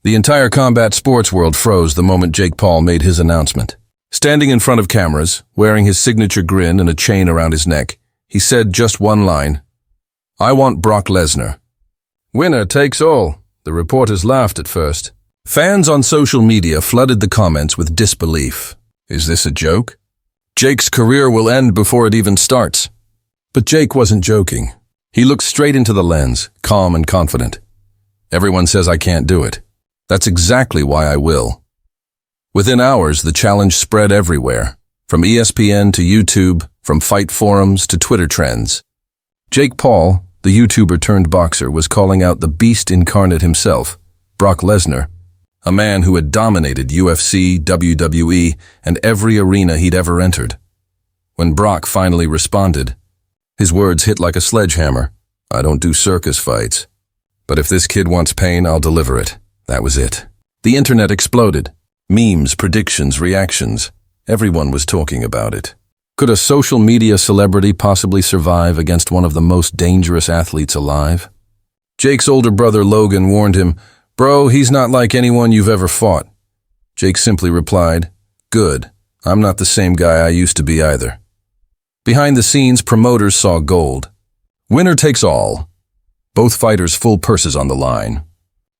The entire combat sports world froze the moment Jake Paul made his announcement. Standing in front of cameras, wearing his signature grin and a chain around his neck, he said just one line, "I want Brock Lesnar." Winner takes all. The reporters laughed at first. Fans on social media flooded the comments with disbelief. Is this a joke? Jake's career will end before it even starts. But Jake wasn't joking. He looked straight into the lens, calm and confident. Everyone says I can't do it. That's exactly why I will. Within hours, the challenge spread everywhere, from ESPN to YouTube, from fight forums to Twitter trends. Jake Paul, the YouTuber turned boxer, was calling out the beast incarnate himself, Brock Lesnar, a man who had dominated UFC, WWE, and every arena he'd ever entered. When Brock finally responded, his words hit like a sledgehammer. "I don't do circus fights. But if this kid wants pain, I'll deliver it." That was it. The internet exploded. Memes, predictions, reactions. Everyone was talking about it. Could a social media celebrity possibly survive against one of the most dangerous athletes alive? Jake's older brother Logan warned him, "Bro, he's not like anyone you've ever fought." Jake simply replied, "Good. I'm not the same guy I used to be either." Behind the scenes, promoters saw gold. Winner takes all. Both fighters' full purses on the line.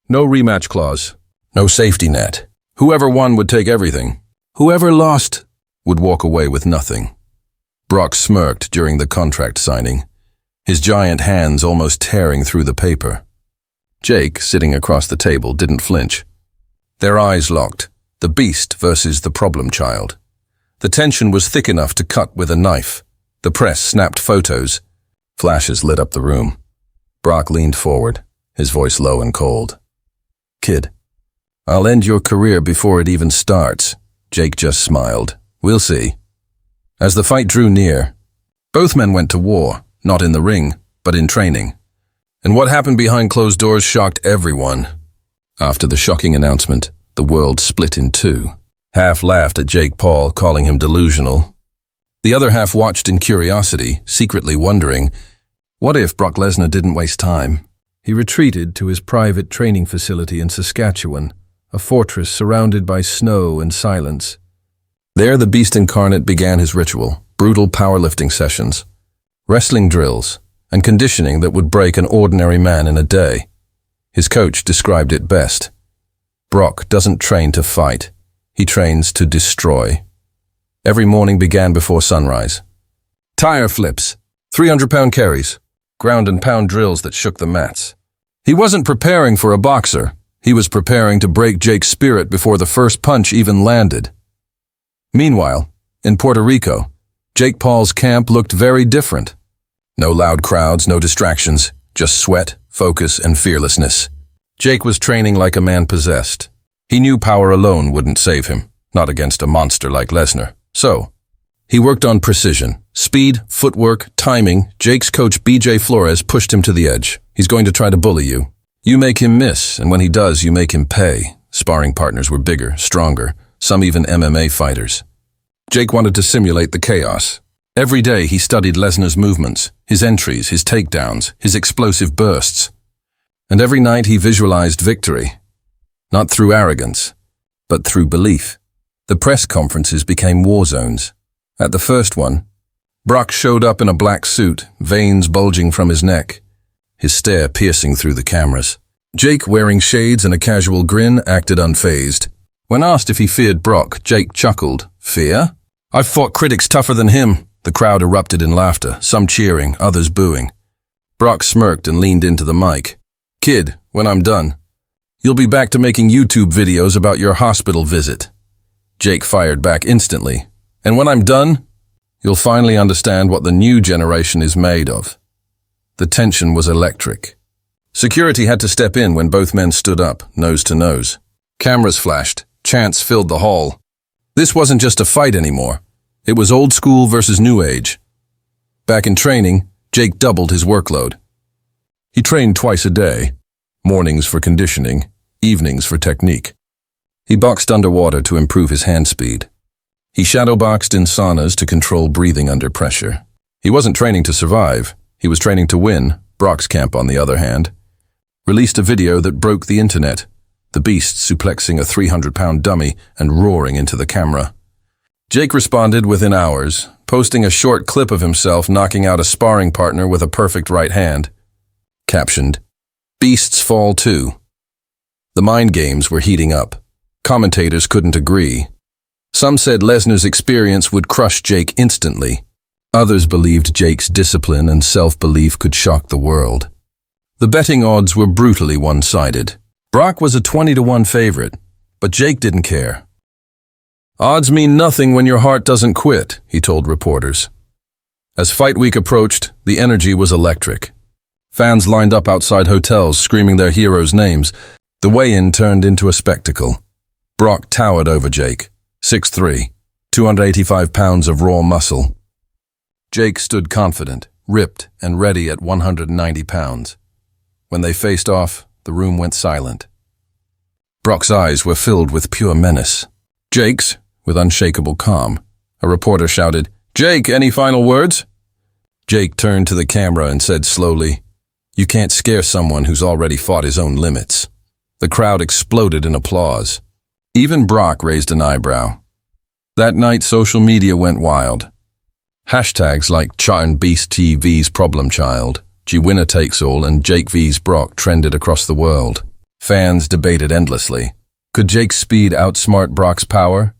No rematch clause. No safety net. Whoever won would take everything. Whoever lost would walk away with nothing. Brock smirked during the contract signing, his giant hands almost tearing through the paper. Jake, sitting across the table, didn't flinch. Their eyes locked, the beast versus the problem child. The tension was thick enough to cut with a knife. The press snapped photos. Flashes lit up the room. Brock leaned forward, his voice low and cold. "Kid, I'll end your career before it even starts." Jake just smiled. "We'll see." As the fight drew near, both men went to war, not in the ring, but in training. And what happened behind closed doors shocked everyone. After the shocking announcement, the world split in two. Half laughed at Jake Paul, calling him delusional. The other half watched in curiosity, secretly wondering, what if Brock Lesnar didn't waste time? He retreated to his private training facility in Saskatchewan, a fortress surrounded by snow and silence. There the beast incarnate began his ritual, brutal powerlifting sessions, wrestling drills, and conditioning that would break an ordinary man in a day. His coach described it best. Brock doesn't train to fight. He trains to destroy. Every morning began before sunrise. Tire flips, 300-pound carries, ground and pound drills that shook the mats. He wasn't preparing for a boxer. He was preparing to break Jake's spirit before the first punch even landed. Meanwhile, in Puerto Rico, Jake Paul's camp looked very different. No loud crowds, no distractions, just sweat, focus, and fearlessness. Jake was training like a man possessed. He knew power alone wouldn't save him, not against a monster like Lesnar. So, he worked on precision, speed, footwork, timing. Jake's coach BJ Flores pushed him to the edge. He's going to try to bully you. You make him miss, and when he does, you make him pay. Sparring partners were bigger, stronger, some even MMA fighters. Jake wanted to simulate the chaos. Every day he studied Lesnar's movements, his entries, his takedowns, his explosive bursts. And every night he visualized victory. Not through arrogance, but through belief. The press conferences became war zones. At the first one, Brock showed up in a black suit, veins bulging from his neck, his stare piercing through the cameras. Jake, wearing shades and a casual grin, acted unfazed. When asked if he feared Brock, Jake chuckled. "Fear? I've fought critics tougher than him." The crowd erupted in laughter, some cheering, others booing. Brock smirked and leaned into the mic. "Kid, when I'm done, you'll be back to making YouTube videos about your hospital visit." Jake fired back instantly. "And when I'm done, you'll finally understand what the new generation is made of." The tension was electric. Security had to step in when both men stood up, nose to nose. Cameras flashed. Chants filled the hall. This wasn't just a fight anymore. It was old school versus new age. Back in training, Jake doubled his workload. He trained twice a day, mornings for conditioning, evenings for technique. He boxed underwater to improve his hand speed. He shadowboxed in saunas to control breathing under pressure. He wasn't training to survive. He was training to win. Brock's camp, on the other hand, released a video that broke the internet. the Beast suplexing a 300-pound dummy and roaring into the camera. Jake responded within hours, posting a short clip of himself knocking out a sparring partner with a perfect right hand. Captioned, "Beasts fall too." The mind games were heating up. Commentators couldn't agree. Some said Lesnar's experience would crush Jake instantly. Others believed Jake's discipline and self-belief could shock the world. The betting odds were brutally one-sided. Brock was a 20-1 favorite, but Jake didn't care. "Odds mean nothing when your heart doesn't quit," he told reporters. As fight week approached, the energy was electric. Fans lined up outside hotels screaming their heroes' names. The weigh-in turned into a spectacle. Brock towered over Jake, 6'3", 285 pounds of raw muscle. Jake stood confident, ripped, and ready at 190 pounds. When they faced off, the room went silent. Brock's eyes were filled with pure menace. Jake's, with unshakable calm. A reporter shouted, "Jake, any final words?" Jake turned to the camera and said slowly, "You can't scare someone who's already fought his own limits." The crowd exploded in applause. Even Brock raised an eyebrow. That night, social media went wild. Hashtags like Charn Beast TV's Problem Child, G Winner Takes All, and Jake vs. Brock trended across the world. Fans debated endlessly. Could Jake's speed outsmart Brock's power?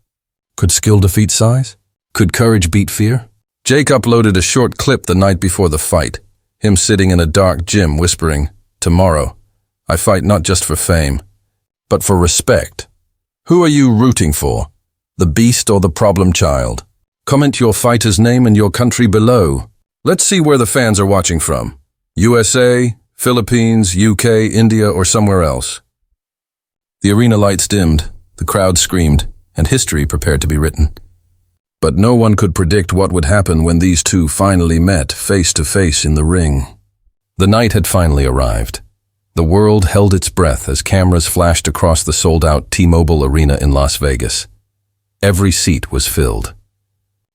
Could skill defeat size? Could courage beat fear? Jake uploaded a short clip the night before the fight, him sitting in a dark gym whispering, "Tomorrow, I fight not just for fame, but for respect." Who are you rooting for? The Beast or the Problem Child? Comment your fighter's name and your country below. Let's see where the fans are watching from. USA, Philippines, UK, India, or somewhere else. The arena lights dimmed, the crowd screamed, and history prepared to be written. But no one could predict what would happen when these two finally met face to face in the ring. The night had finally arrived. The world held its breath as cameras flashed across the sold-out T-Mobile Arena in Las Vegas. Every seat was filled.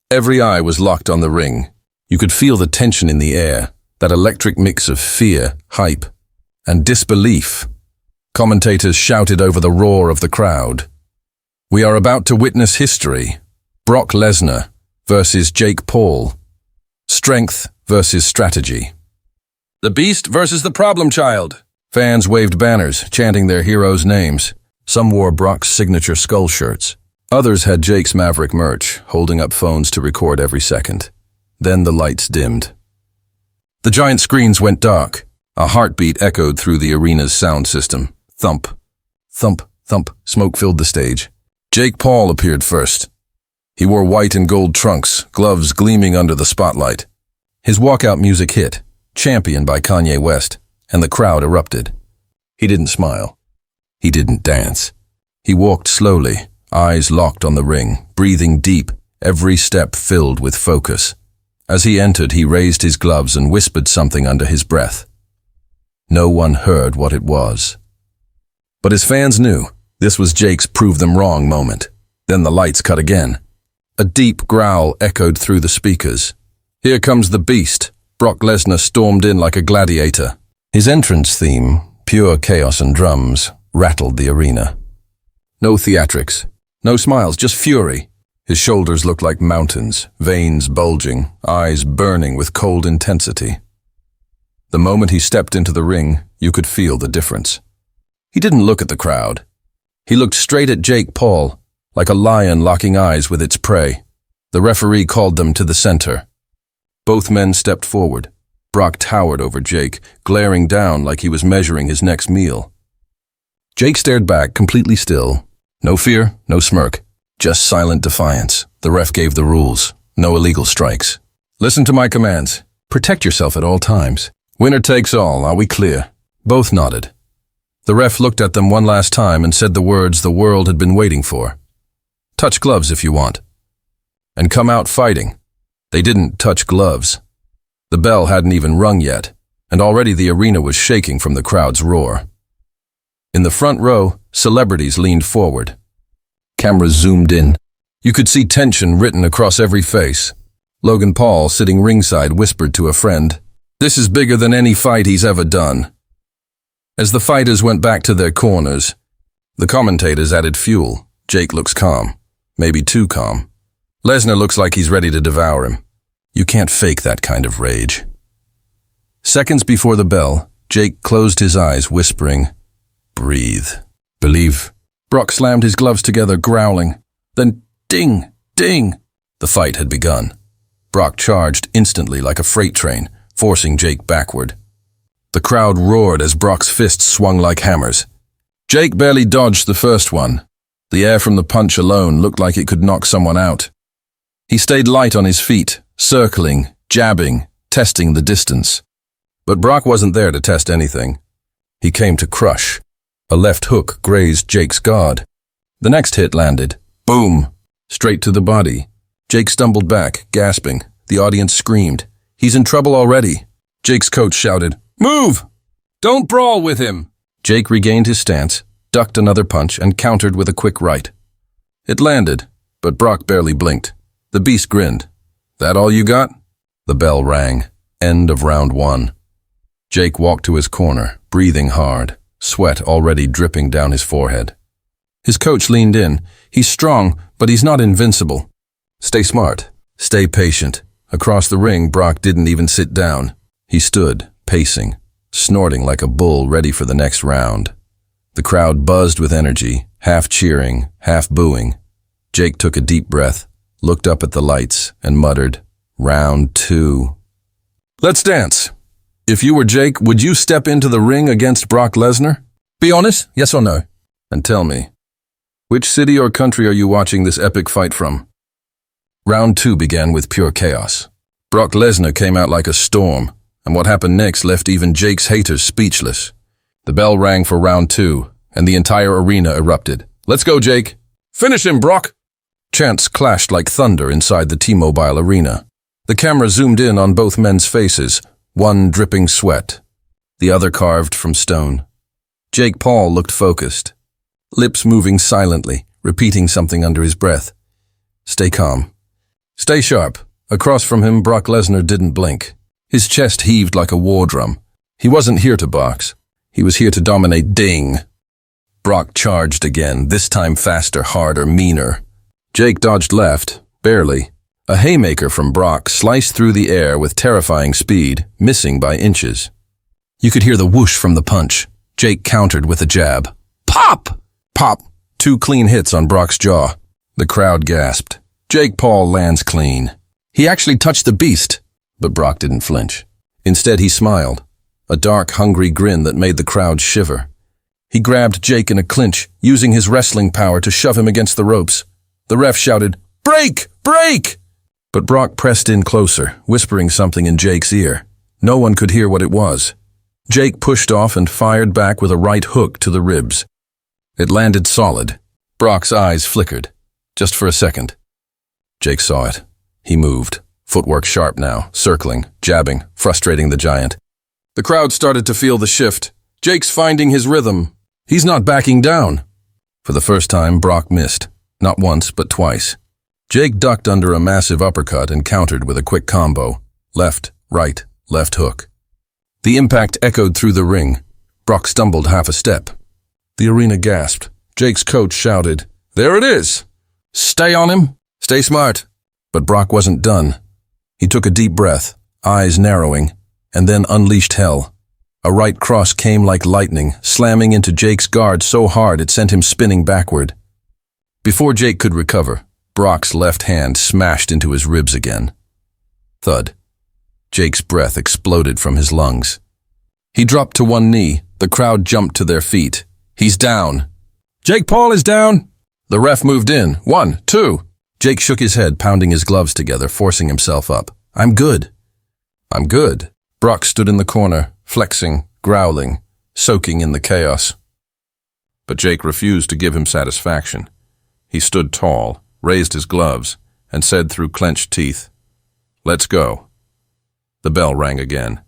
Every eye was locked on the ring. You could feel the tension in the air, that electric mix of fear, hype, and disbelief. Commentators shouted over the roar of the crowd. "We are about to witness history. Brock Lesnar versus Jake Paul. Strength versus strategy. The Beast versus the Problem Child." Fans waved banners, chanting their heroes' names. Some wore Brock's signature skull shirts. Others had Jake's Maverick merch, holding up phones to record every second. Then the lights dimmed. The giant screens went dark. A heartbeat echoed through the arena's sound system. Thump, thump, thump, smoke filled the stage. Jake Paul appeared first. He wore white and gold trunks, gloves gleaming under the spotlight. His walkout music hit, championed by Kanye West, and the crowd erupted. He didn't smile. He didn't dance. He walked slowly, eyes locked on the ring, breathing deep, every step filled with focus. As he entered, he raised his gloves and whispered something under his breath. No one heard what it was. But his fans knew this was Jake's prove them wrong moment. Then the lights cut again. A deep growl echoed through the speakers. "Here comes the Beast." Brock Lesnar stormed in like a gladiator. His entrance theme, pure chaos and drums, rattled the arena. No theatrics, no smiles, just fury. His shoulders looked like mountains, veins bulging, eyes burning with cold intensity. The moment he stepped into the ring, you could feel the difference. He didn't look at the crowd. He looked straight at Jake Paul, like a lion locking eyes with its prey. The referee called them to the center. Both men stepped forward. Brock towered over Jake, glaring down like he was measuring his next meal. Jake stared back, completely still. No fear, no smirk, just silent defiance. The ref gave the rules. No illegal strikes. "Listen to my commands. Protect yourself at all times. Winner takes all. Are we clear?" Both nodded. The ref looked at them one last time and said the words the world had been waiting for. "Touch gloves if you want. And come out fighting." They didn't touch gloves. The bell hadn't even rung yet, and already the arena was shaking from the crowd's roar. In the front row, celebrities leaned forward. Cameras zoomed in. You could see tension written across every face. Logan Paul, sitting ringside, whispered to a friend, "This is bigger than any fight he's ever done." As the fighters went back to their corners, The commentators added fuel. Jake looks calm. Maybe too calm. Lesnar looks like he's ready to devour him. You can't fake that kind of rage. Seconds before the bell, Jake closed his eyes, whispering, "Breathe. Believe." Brock slammed his gloves together, growling. Then ding, ding. The fight had begun. Brock charged instantly like a freight train, forcing Jake backward. The crowd roared as Brock's fists swung like hammers. Jake barely dodged the first one. The air from the punch alone looked like it could knock someone out. He stayed light on his feet, circling, jabbing, testing the distance. But Brock wasn't there to test anything. He came to crush. A left hook grazed Jake's guard. The next hit landed. Boom! Straight to the body. Jake stumbled back, gasping. The audience screamed. "He's in trouble already." Jake's coach shouted, "Move! Don't brawl with him!" Jake regained his stance, ducked another punch, and countered with a quick right. It landed, but Brock barely blinked. The beast grinned. "That all you got?" The bell rang. End of round 1. Jake walked to his corner, breathing hard, sweat already dripping down his forehead. His coach leaned in. "He's strong, but he's not invincible. Stay smart. Stay patient." Across the ring, Brock didn't even sit down. He stood, pacing, snorting like a bull ready for the next round. The crowd buzzed with energy, half cheering, half booing. Jake took a deep breath, looked up at the lights, and muttered, "Round 2. Let's dance." If you were Jake, would you step into the ring against Brock Lesnar? Be honest, yes or no? And tell me, which city or country are you watching this epic fight from? Round 2 began with pure chaos. Brock Lesnar came out like a storm, and what happened next left even Jake's haters speechless. The bell rang for round 2, and the entire arena erupted. "Let's go, Jake! Finish him, Brock!" Chants clashed like thunder inside the T-Mobile arena. The camera zoomed in on both men's faces, one dripping sweat, the other carved from stone. Jake Paul looked focused, lips moving silently, repeating something under his breath. "Stay calm. Stay sharp." Across from him, Brock Lesnar didn't blink. His chest heaved like a war drum. He wasn't here to box. He was here to dominate. Ding! Brock charged again, this time faster, harder, meaner. Jake dodged left, barely. A haymaker from Brock sliced through the air with terrifying speed, missing by inches. You could hear the whoosh from the punch. Jake countered with a jab. Pop! Pop! 2 clean hits on Brock's jaw. The crowd gasped. Jake Paul lands clean. He actually touched the beast. But Brock didn't flinch. Instead, he smiled. A dark, hungry grin that made the crowd shiver. He grabbed Jake in a clinch, using his wrestling power to shove him against the ropes. The ref shouted, "Break! Break!" But Brock pressed in closer, whispering something in Jake's ear. No one could hear what it was. Jake pushed off and fired back with a right hook to the ribs. It landed solid. Brock's eyes flickered, just for a second. Jake saw it. He moved, footwork sharp now, circling, jabbing, frustrating the giant. The crowd started to feel the shift. Jake's finding his rhythm. He's not backing down. For the first time, Brock missed. Not once, but twice. Jake ducked under a massive uppercut and countered with a quick combo. Left, right, left hook. The impact echoed through the ring. Brock stumbled half a step. The arena gasped. Jake's coach shouted, "There it is! Stay on him! Stay smart!" But Brock wasn't done. He took a deep breath, eyes narrowing, and then unleashed hell. A right cross came like lightning, slamming into Jake's guard so hard it sent him spinning backward. Before Jake could recover, Brock's left hand smashed into his ribs again. Thud. Jake's breath exploded from his lungs. He dropped to one knee. The crowd jumped to their feet. "He's down." "Jake Paul is down." The ref moved in. 1, 2. Jake shook his head, pounding his gloves together, forcing himself up. "I'm good." "I'm good." Brock stood in the corner, flexing, growling, soaking in the chaos. But Jake refused to give him satisfaction. He stood tall, raised his gloves, and said through clenched teeth, "Let's go." The bell rang again.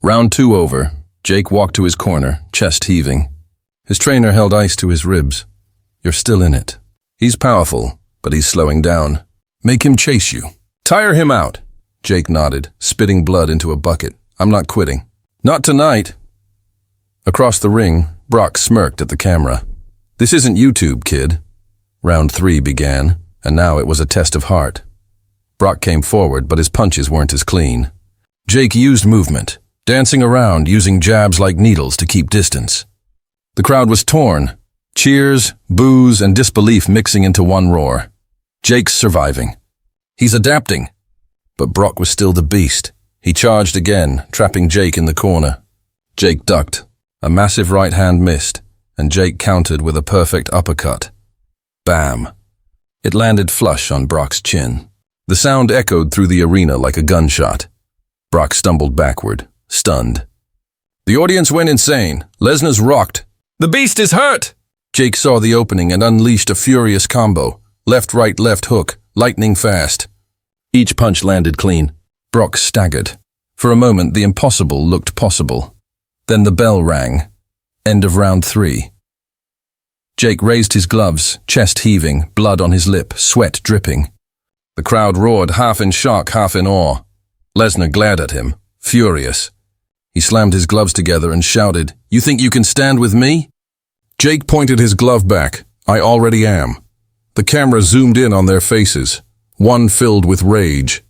Round 2 over, Jake walked to his corner, chest heaving. His trainer held ice to his ribs. "You're still in it. He's powerful, but he's slowing down. Make him chase you. Tire him out." Jake nodded, spitting blood into a bucket. "I'm not quitting. Not tonight." Across the ring, Brock smirked at the camera. This isn't YouTube, kid. Round 3 began, and now it was a test of heart. Brock came forward, but his punches weren't as clean. Jake used movement, dancing around using jabs like needles to keep distance. The crowd was torn, cheers, boos, and disbelief mixing into one roar. Jake's surviving. He's adapting. But Brock was still the beast. He charged again, trapping Jake in the corner. Jake ducked. A massive right hand missed, and Jake countered with a perfect uppercut. Bam! It landed flush on Brock's chin. The sound echoed through the arena like a gunshot. Brock stumbled backward, stunned. The audience went insane. Lesnar's rocked. The beast is hurt! Jake saw the opening and unleashed a furious combo. Left-right left hook, lightning fast. Each punch landed clean. Brock staggered. For a moment, the impossible looked possible. Then the bell rang. End of round 3. Jake raised his gloves, chest heaving, blood on his lip, sweat dripping. The crowd roared, half in shock, half in awe. Lesnar glared at him, furious. He slammed his gloves together and shouted, "You think you can stand with me?" Jake pointed his glove back. "I already am." The camera zoomed in on their faces, one filled with rage,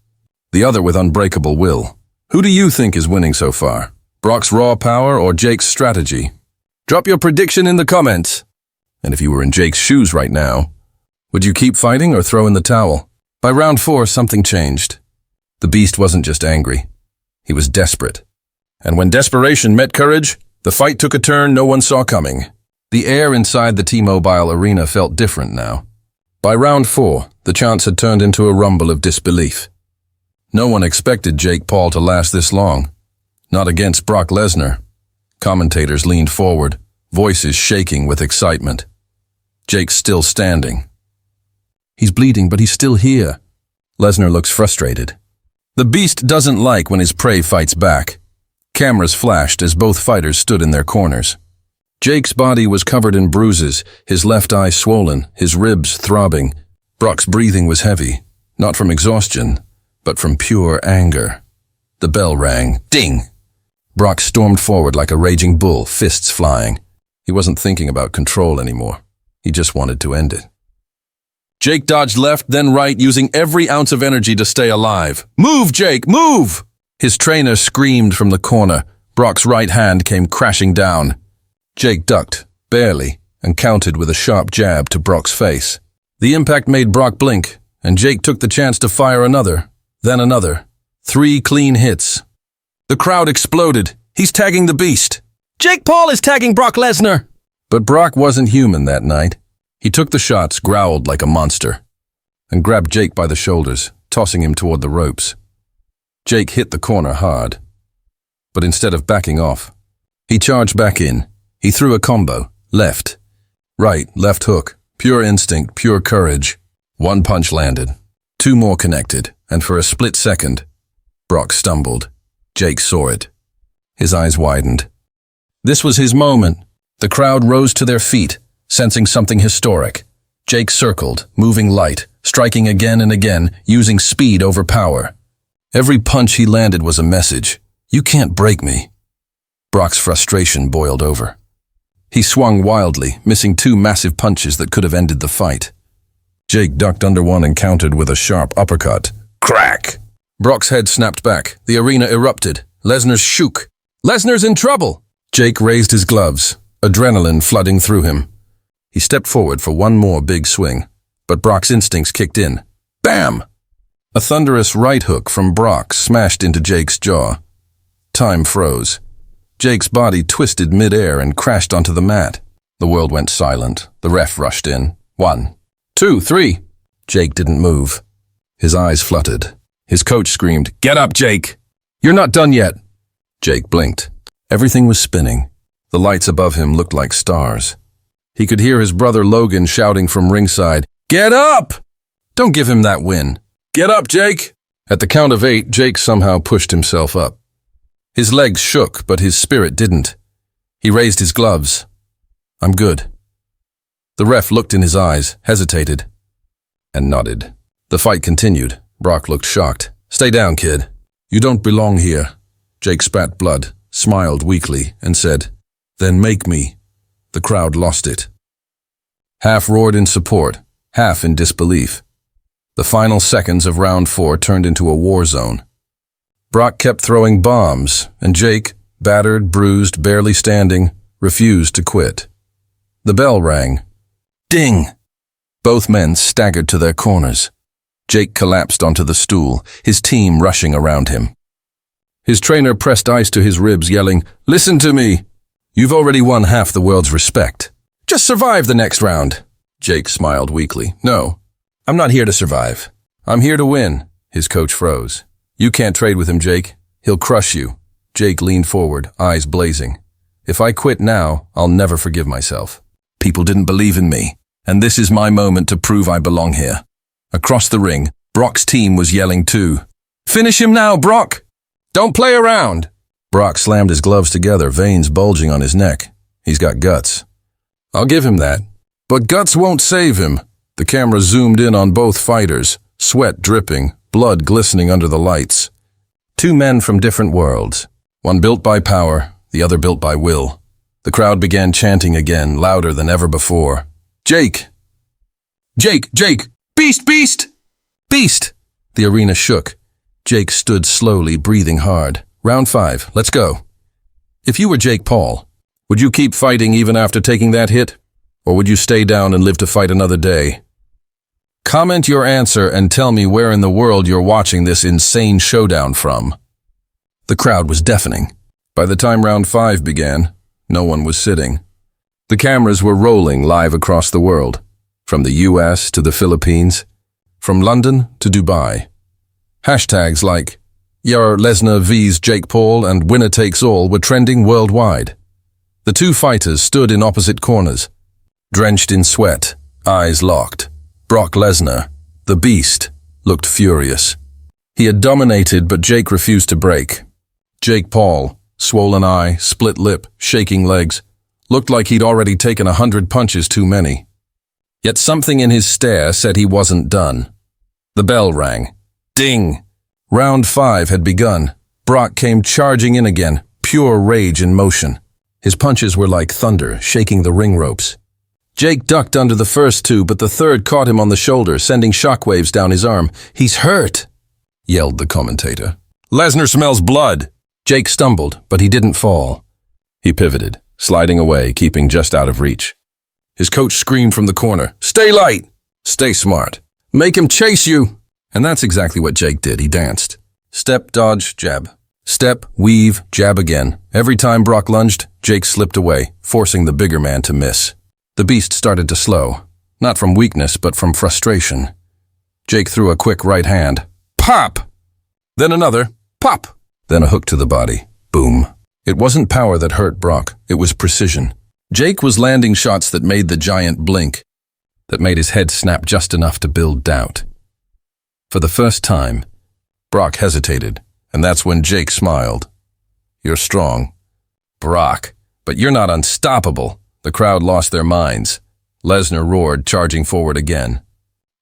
the other with unbreakable will. Who do you think is winning so far? Brock's raw power or Jake's strategy? Drop your prediction in the comments. And if you were in Jake's shoes right now, would you keep fighting or throw in the towel? By round 4, something changed. The beast wasn't just angry. He was desperate. And when desperation met courage, the fight took a turn no one saw coming. The air inside the T-Mobile arena felt different now. By round 4, the chants had turned into a rumble of disbelief. No one expected Jake Paul to last this long. Not against Brock Lesnar. Commentators leaned forward, voices shaking with excitement. Jake's still standing. He's bleeding, but he's still here. Lesnar looks frustrated. The beast doesn't like when his prey fights back. Cameras flashed as both fighters stood in their corners. Jake's body was covered in bruises, his left eye swollen, his ribs throbbing. Brock's breathing was heavy, not from exhaustion, but from pure anger. The bell rang. Ding! Brock stormed forward like a raging bull, fists flying. He wasn't thinking about control anymore. He just wanted to end it. Jake dodged left, then right, using every ounce of energy to stay alive. "Move, Jake, move!" His trainer screamed from the corner. Brock's right hand came crashing down. Jake ducked, barely, and countered with a sharp jab to Brock's face. The impact made Brock blink, and Jake took the chance to fire another, then another. 3 clean hits. The crowd exploded. He's tagging the beast. Jake Paul is tagging Brock Lesnar. But Brock wasn't human that night. He took the shots, growled like a monster, and grabbed Jake by the shoulders, tossing him toward the ropes. Jake hit the corner hard. But instead of backing off, he charged back in. He threw a combo, left, right, left hook, pure instinct, pure courage. 1 punch landed, 2 more connected, and for a split second, Brock stumbled. Jake saw it. His eyes widened. This was his moment. The crowd rose to their feet, sensing something historic. Jake circled, moving light, striking again and again, using speed over power. Every punch he landed was a message. You can't break me. Brock's frustration boiled over. He swung wildly, missing 2 massive punches that could have ended the fight. Jake ducked under one and countered with a sharp uppercut. Crack! Brock's head snapped back. The arena erupted. Lesnar shook. Lesnar's in trouble! Jake raised his gloves, adrenaline flooding through him. He stepped forward for one more big swing, but Brock's instincts kicked in. Bam! A thunderous right hook from Brock smashed into Jake's jaw. Time froze. Jake's body twisted mid-air and crashed onto the mat. The world went silent. The ref rushed in. 1, 2, 3. Jake didn't move. His eyes fluttered. His coach screamed, "Get up, Jake! You're not done yet!" Jake blinked. Everything was spinning. The lights above him looked like stars. He could hear his brother Logan shouting from ringside, "Get up! Don't give him that win. Get up, Jake!" At the count of 8, Jake somehow pushed himself up. His legs shook, but his spirit didn't. He raised his gloves. "I'm good." The ref looked in his eyes, hesitated, and nodded. The fight continued. Brock looked shocked. "Stay down, kid. You don't belong here." Jake spat blood, smiled weakly, and said, "Then make me." The crowd lost it. Half roared in support, half in disbelief. The final seconds of round 4 turned into a war zone. Brock kept throwing bombs, and Jake, battered, bruised, barely standing, refused to quit. The bell rang. Ding! Both men staggered to their corners. Jake collapsed onto the stool, his team rushing around him. His trainer pressed ice to his ribs, yelling, "Listen to me! You've already won half the world's respect. Just survive the next round." Jake smiled weakly. "No, I'm not here to survive. I'm here to win." His coach froze. "You can't trade with him, Jake. He'll crush you." Jake leaned forward, eyes blazing. "If I quit now, I'll never forgive myself. People didn't believe in me, and this is my moment to prove I belong here." Across the ring, Brock's team was yelling too. "Finish him now, Brock! Don't play around!" Brock slammed his gloves together, veins bulging on his neck. He's got guts. I'll give him that. But guts won't save him. The camera zoomed in on both fighters, sweat dripping, blood glistening under the lights. Two men from different worlds, one built by power, the other built by will. The crowd began chanting again, louder than ever before. "Jake! Jake! Jake! Beast! Beast! Beast!" The arena shook. Jake stood slowly, breathing hard. "Round 5, let's go." If you were Jake Paul, would you keep fighting even after taking that hit? Or would you stay down and live to fight another day? Comment your answer and tell me where in the world you're watching this insane showdown from. The crowd was deafening. By the time round 5 began, no one was sitting. The cameras were rolling live across the world, from the US to the Philippines, from London to Dubai. Hashtags like "Your Lesnar vs Jake Paul" and "Winner Takes All" were trending worldwide. The two fighters stood in opposite corners, drenched in sweat, eyes locked. Brock Lesnar, the Beast, looked furious. He had dominated, but Jake refused to break. Jake Paul, swollen eye, split lip, shaking legs, looked like he'd already taken 100 punches too many. Yet something in his stare said he wasn't done. The bell rang. Ding! Round 5 had begun. Brock came charging in again, pure rage in motion. His punches were like thunder, shaking the ring ropes. Jake ducked under the first 2, but the third caught him on the shoulder, sending shockwaves down his arm. "He's hurt!" yelled the commentator. "Lesnar smells blood!" Jake stumbled, but he didn't fall. He pivoted, sliding away, keeping just out of reach. His coach screamed from the corner, "Stay light! Stay smart! Make him chase you!" And that's exactly what Jake did. He danced. Step, dodge, jab. Step, weave, jab again. Every time Brock lunged, Jake slipped away, forcing the bigger man to miss. The Beast started to slow, not from weakness, but from frustration. Jake threw a quick right hand. Pop! Then another. Pop! Then a hook to the body. Boom. It wasn't power that hurt Brock. It was precision. Jake was landing shots that made the giant blink, that made his head snap just enough to build doubt. For the first time, Brock hesitated, and that's when Jake smiled. "You're strong, Brock, but you're not unstoppable." The crowd lost their minds. Lesnar roared, charging forward again.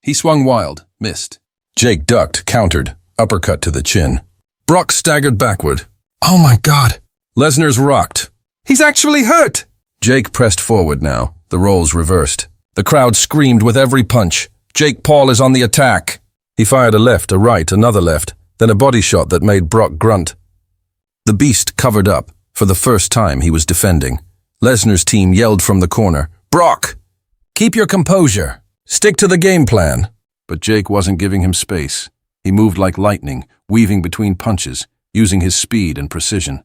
He swung wild, missed. Jake ducked, countered, uppercut to the chin. Brock staggered backward. "Oh my God!" Lesnar's rocked. "He's actually hurt!" Jake pressed forward now, the roles reversed. The crowd screamed with every punch. Jake Paul is on the attack. He fired a left, a right, another left, then a body shot that made Brock grunt. The Beast covered up. For the first time, he was defending. Lesnar's team yelled from the corner, "Brock, keep your composure. Stick to the game plan." But Jake wasn't giving him space. He moved like lightning, weaving between punches, using his speed and precision.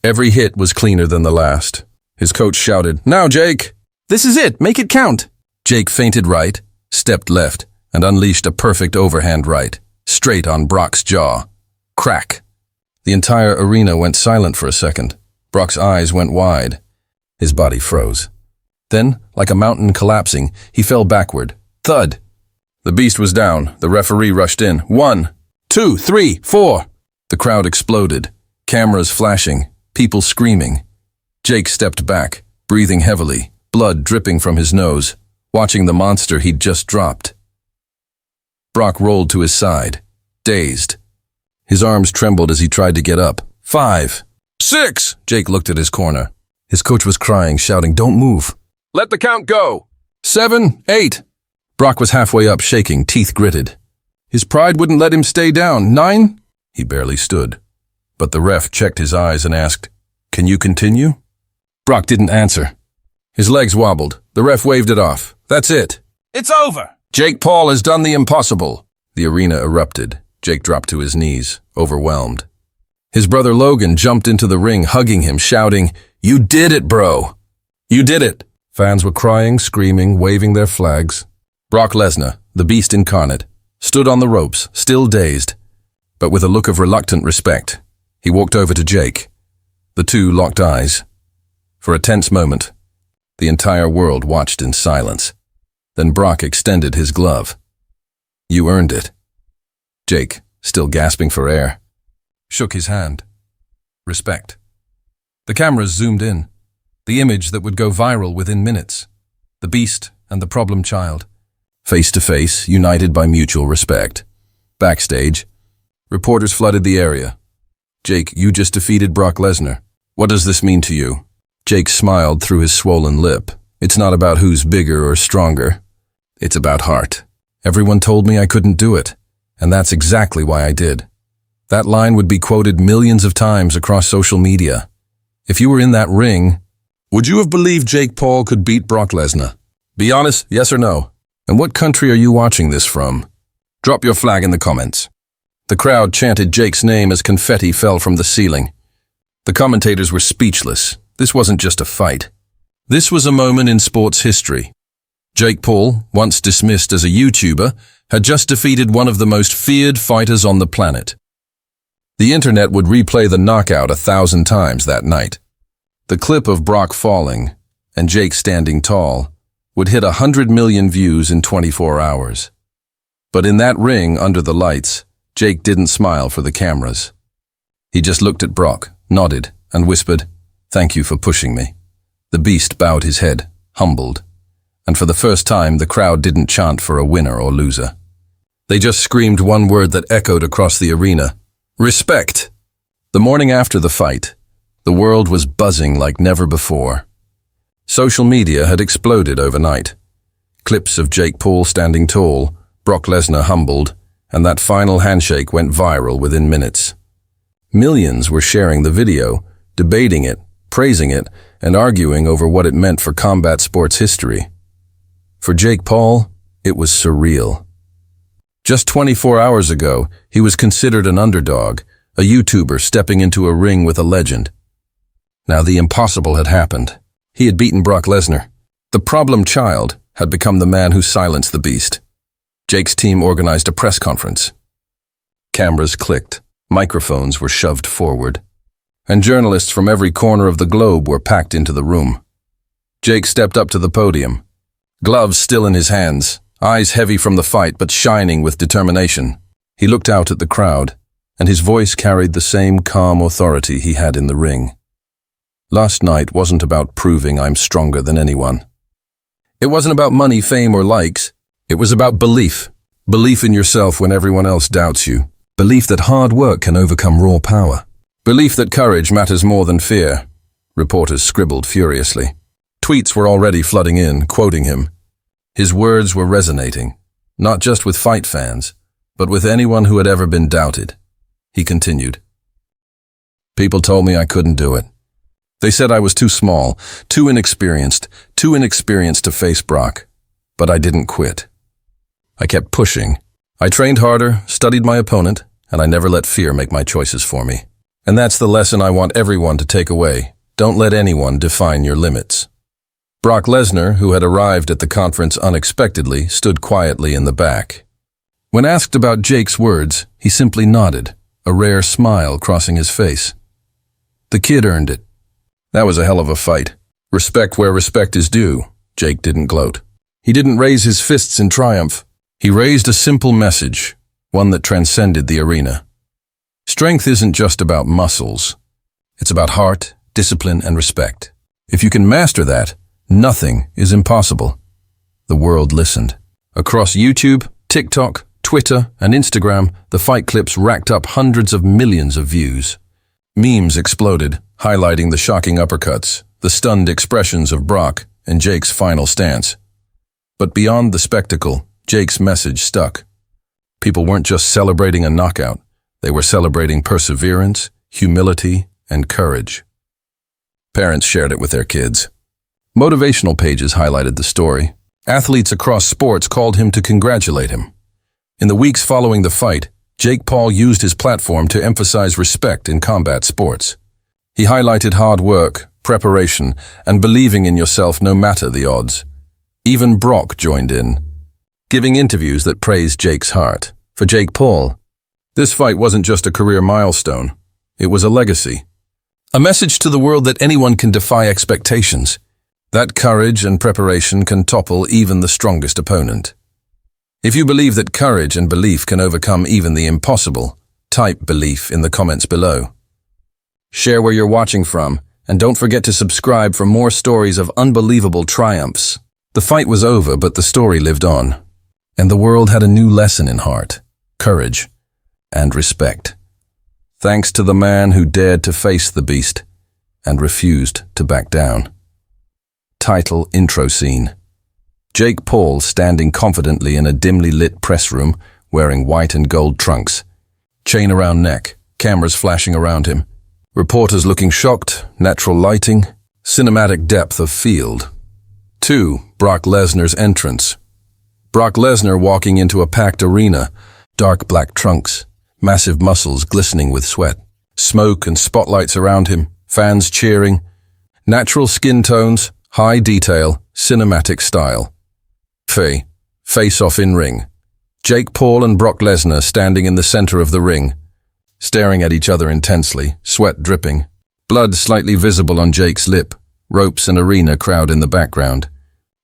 Every hit was cleaner than the last. His coach shouted, "Now, Jake! This is it! Make it count!" Jake feinted right, stepped left, and unleashed a perfect overhand right, straight on Brock's jaw. Crack! The entire arena went silent for a second. Brock's eyes went wide. His body froze. Then, like a mountain collapsing, he fell backward. Thud! The Beast was down. The referee rushed in. 1, 2, 3, 4. The crowd exploded. Cameras flashing. People screaming. Jake stepped back, breathing heavily, blood dripping from his nose, watching the monster he'd just dropped. Brock rolled to his side, dazed. His arms trembled as he tried to get up. 5, 6! Jake looked at his corner. His coach was crying, shouting, "Don't move. Let the count go." 7, 8. Brock was halfway up, shaking, teeth gritted. His pride wouldn't let him stay down. 9? He barely stood. But the ref checked his eyes and asked, "Can you continue?" Brock didn't answer. His legs wobbled. The ref waved it off. "That's it. It's over." Jake Paul has done the impossible." The arena erupted. Jake dropped to his knees, overwhelmed. His brother Logan jumped into the ring, hugging him, shouting, "You did it, bro! You did it!" Fans were crying, screaming, waving their flags. Brock Lesnar, the beast incarnate, stood on the ropes, still dazed, but with a look of reluctant respect. He walked over to Jake. The two locked eyes. For a tense moment, the entire world watched in silence. Then Brock extended his glove. "You earned it." Jake, still gasping for air, shook his hand. Respect. The cameras zoomed in. The image that would go viral within minutes. The beast and the problem child. Face to face, united by mutual respect. Backstage, reporters flooded the area. "Jake, you just defeated Brock Lesnar. What does this mean to you?" Jake smiled through his swollen lip. "It's not about who's bigger or stronger. It's about heart. Everyone told me I couldn't do it, and that's exactly why I did." That line would be quoted millions of times across social media. If you were in that ring, would you have believed Jake Paul could beat Brock Lesnar? Be honest, yes or no? And what country are you watching this from? Drop your flag in the comments. The crowd chanted Jake's name as confetti fell from the ceiling. The commentators were speechless. This wasn't just a fight. This was a moment in sports history. Jake Paul, once dismissed as a YouTuber, had just defeated one of the most feared fighters on the planet. The internet would replay the knockout 1,000 times that night. The clip of Brock falling and Jake standing tall would hit 100 million views in 24 hours. But in that ring under the lights, Jake didn't smile for the cameras. He just looked at Brock, nodded, and whispered, "Thank you for pushing me." The beast bowed his head, humbled. And for the first time, the crowd didn't chant for a winner or loser. They just screamed one word that echoed across the arena: respect. The morning after the fight, the world was buzzing like never before. Social media had exploded overnight. Clips of Jake Paul standing tall, Brock Lesnar humbled, and that final handshake went viral within minutes. Millions were sharing the video, debating it, praising it, and arguing over what it meant for combat sports history. For Jake Paul, it was surreal. Just 24 hours ago, he was considered an underdog, a YouTuber stepping into a ring with a legend. Now the impossible had happened. He had beaten Brock Lesnar. The problem child had become the man who silenced the beast. Jake's team organized a press conference. Cameras clicked, microphones were shoved forward, and journalists from every corner of the globe were packed into the room. Jake stepped up to the podium, gloves still in his hands, eyes heavy from the fight but shining with determination. He looked out at the crowd, and his voice carried the same calm authority he had in the ring. Last night wasn't about proving I'm stronger than anyone. It wasn't about money, fame, or likes. It was about belief. Belief in yourself when everyone else doubts you. Belief that hard work can overcome raw power. Belief that courage matters more than fear. Reporters scribbled furiously. Tweets were already flooding in, quoting him. His words were resonating, not just with fight fans, but with anyone who had ever been doubted. He continued. People told me I couldn't do it. They said I was too small, too inexperienced to face Brock. But I didn't quit. I kept pushing. I trained harder, studied my opponent, and I never let fear make my choices for me. And that's the lesson I want everyone to take away. Don't let anyone define your limits. Brock Lesnar, who had arrived at the conference unexpectedly, stood quietly in the back. When asked about Jake's words, he simply nodded, a rare smile crossing his face. The kid earned it. That was a hell of a fight. Respect where respect is due. Jake didn't gloat. He didn't raise his fists in triumph. He raised a simple message, one that transcended the arena. Strength isn't just about muscles. It's about heart, discipline, and respect. If you can master that, nothing is impossible. The world listened. Across YouTube, TikTok, Twitter, and Instagram, the fight clips racked up hundreds of millions of views. Memes exploded, highlighting the shocking uppercuts, the stunned expressions of Brock, and Jake's final stance. But beyond the spectacle, Jake's message stuck. People weren't just celebrating a knockout. They were celebrating perseverance, humility, and courage. Parents shared it with their kids. Motivational pages highlighted the story. Athletes across sports called him to congratulate him. In the weeks following the fight, Jake Paul used his platform to emphasize respect in combat sports. He highlighted hard work, preparation, and believing in yourself no matter the odds. Even Brock joined in, giving interviews that praised Jake's heart. For Jake Paul, this fight wasn't just a career milestone. It was a legacy. A message to the world that anyone can defy expectations. That courage and preparation can topple even the strongest opponent. If you believe that courage and belief can overcome even the impossible, type belief in the comments below. Share where you're watching from, and don't forget to subscribe for more stories of unbelievable triumphs. The fight was over, but the story lived on. And the world had a new lesson in heart, courage, and respect. Thanks to the man who dared to face the beast and refused to back down. Title intro scene. Jake Paul standing confidently in a dimly lit press room, wearing white and gold trunks. Chain around neck, cameras flashing around him. Reporters looking shocked, natural lighting, cinematic depth of field. 2. Brock Lesnar's entrance. Brock Lesnar walking into a packed arena, dark black trunks, massive muscles glistening with sweat, smoke and spotlights around him, fans cheering, natural skin tones, high detail, cinematic style. Face-off in ring. Jake Paul and Brock Lesnar standing in the center of the ring, staring at each other intensely, sweat dripping, blood slightly visible on Jake's lip, ropes and arena crowd in the background.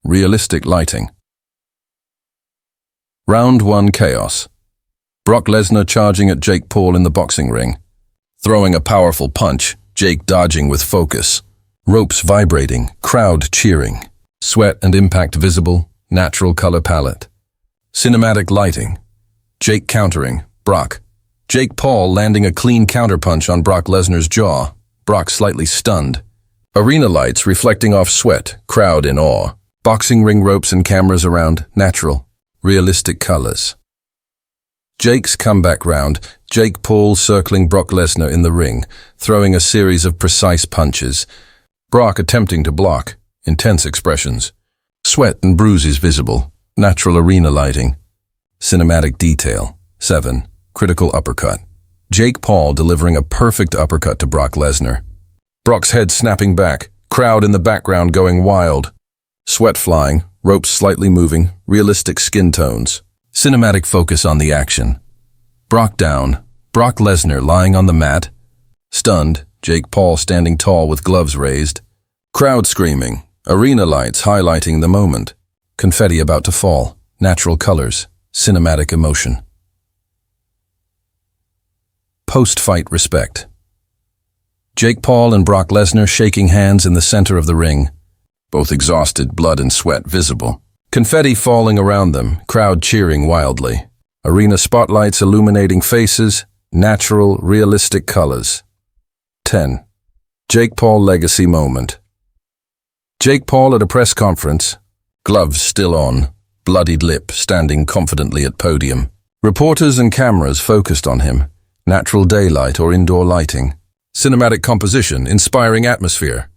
Realistic lighting. Round 1 chaos. Brock Lesnar charging at Jake Paul in the boxing ring. Throwing a powerful punch, Jake dodging with focus. Ropes vibrating, crowd cheering. Sweat and impact visible, natural color palette. Cinematic lighting. Jake countering, Brock. Jake Paul landing a clean counterpunch on Brock Lesnar's jaw, Brock slightly stunned. Arena lights reflecting off sweat, crowd in awe. Boxing ring ropes and cameras around, natural, realistic colors. Jake's comeback round, Jake Paul circling Brock Lesnar in the ring, throwing a series of precise punches. Brock attempting to block, intense expressions. Sweat and bruises visible, natural arena lighting. Cinematic detail. 7. Critical uppercut. Jake Paul delivering a perfect uppercut to Brock Lesnar. Brock's head snapping back, crowd in the background going wild. Sweat flying, ropes slightly moving, realistic skin tones. Cinematic focus on the action. Brock down, Brock Lesnar lying on the mat. Stunned, Jake Paul standing tall with gloves raised. Crowd screaming, arena lights highlighting the moment. Confetti about to fall, natural colors, cinematic emotion. Post-fight respect. Jake Paul and Brock Lesnar shaking hands in the center of the ring. Both exhausted, blood and sweat visible. Confetti falling around them, crowd cheering wildly. Arena spotlights illuminating faces, natural, realistic colors. 10. Jake Paul legacy moment. Jake Paul at a press conference, gloves still on, bloodied lip, standing confidently at podium. Reporters and cameras focused on him, natural daylight or indoor lighting. Cinematic composition, inspiring atmosphere,